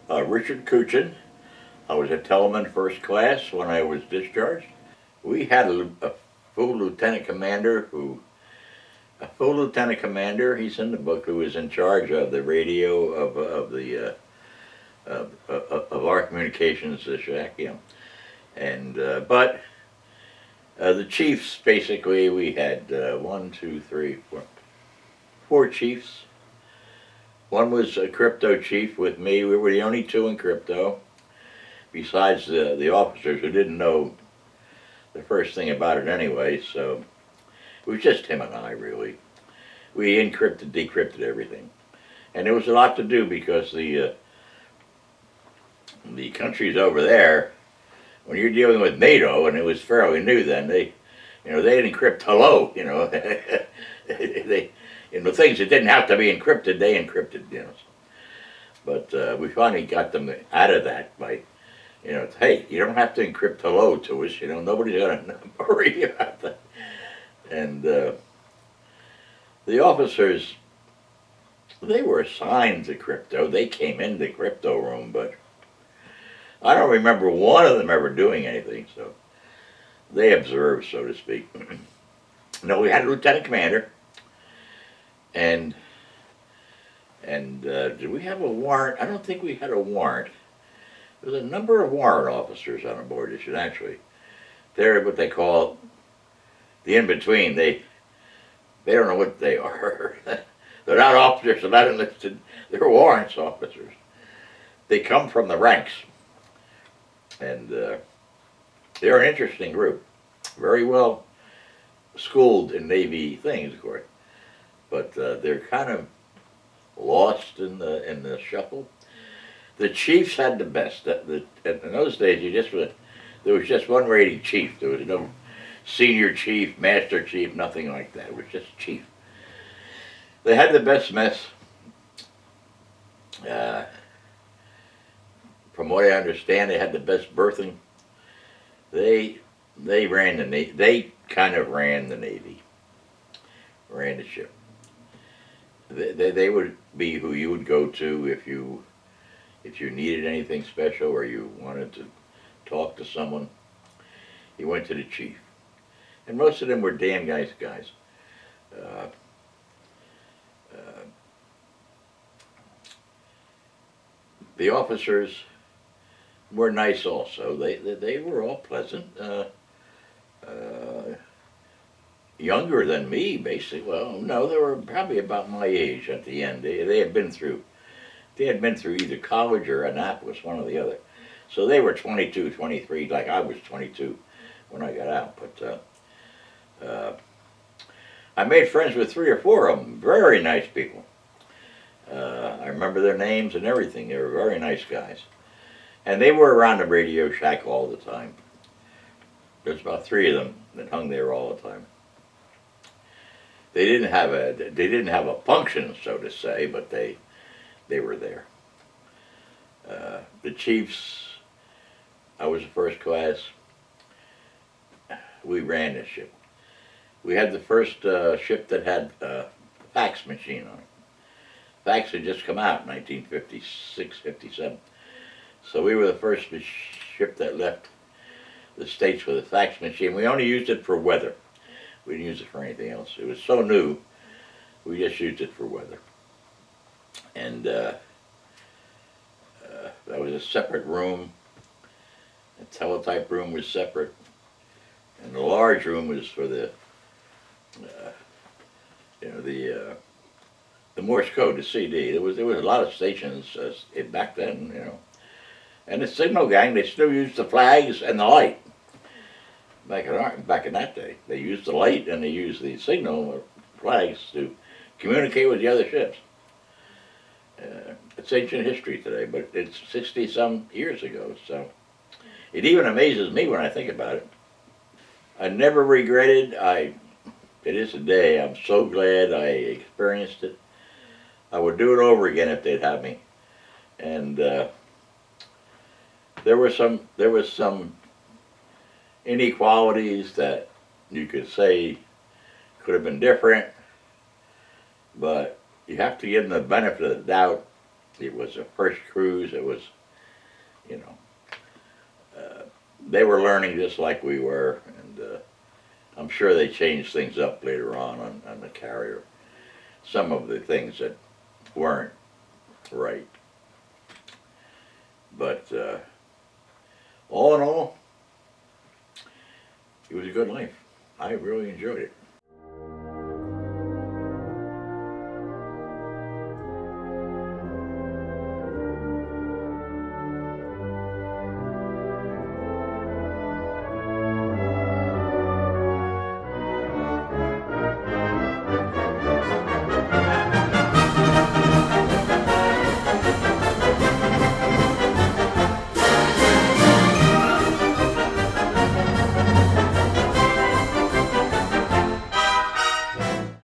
Richard Kuchen. I was a Teleman first class when I was discharged. We had a full lieutenant commander he's in the book, who was in charge of the radio of our communications shack, And, the chiefs, basically, we had one, two, three, four chiefs. One was a crypto chief with me. We were the only two in crypto, besides the officers who didn't know the first thing about it anyway, so it was just him and I, really. We encrypted, decrypted everything. And there was a lot to do because the countries over there, when you're dealing with NATO, and it was fairly new then, they didn't encrypt hello, they, things that didn't have to be encrypted, they encrypted, But we finally got them out of that by, hey, you don't have to encrypt hello to us, nobody's going to worry about that. And the officers, they were assigned to crypto. They came in the crypto room, but I don't remember one of them ever doing anything, so they observed, so to speak. No, we had a lieutenant commander, and did we have a warrant? I don't think we had a warrant. There was a number of warrant officers on board this ship, actually. They're what they call the in-between. They don't know what they are. They're not officers, they're not enlisted, they're warrants officers. They come from the ranks. And they're an interesting group. Very well schooled in Navy things, of course. But they're kind of lost in the shuffle. The chiefs had the best. In those days, there was just one rating chief. There was no senior chief, master chief, nothing like that. It was just chief. They had the best mess. From what I understand, they had the best berthing. They ran the Navy. They kind of ran the Navy, ran the ship. They would be who you would go to if you needed anything special or you wanted to talk to someone. You went to the chief, and most of them were damn nice guys. The officers were nice also. They were all pleasant. Younger than me, basically. Well, no, they were probably about my age at the end. They had been through either college or Annapolis, one or the other. So they were 22, 23, like I was 22 when I got out. But I made friends with 3 or 4 of them. Very nice people. I remember their names and everything. They were very nice guys. And they were around the radio shack all the time. There's about 3 of them that hung there all the time. They didn't have a function, so to say, but they were there. The chiefs, I was a first class. We ran the ship. We had the first ship that had a fax machine on it. Fax had just come out in 1956, 57. So we were the first ship that left the States with a fax machine. We only used it for weather. We didn't use it for anything else. It was so new, we just used it for weather. And that was a separate room. The teletype room was separate. And the large room was for the Morse code, the CD. There was a lot of stations back then, And the signal gang, they still used the flags and the light. Back in that day, they used the light and they used the signal flags to communicate with the other ships. It's ancient history today, but it's 60-some years ago, so it even amazes me when I think about it. I never regretted. To this day, I'm so glad I experienced it. I would do it over again if they'd have me. And there was some inequalities that you could say could have been different, but you have to give them the benefit of the doubt It was a first cruise. It was, you know, they were learning just like we were, and I'm sure they changed things up later on the carrier. Some of the things that weren't right. But all in all, it was a good life. I really enjoyed it.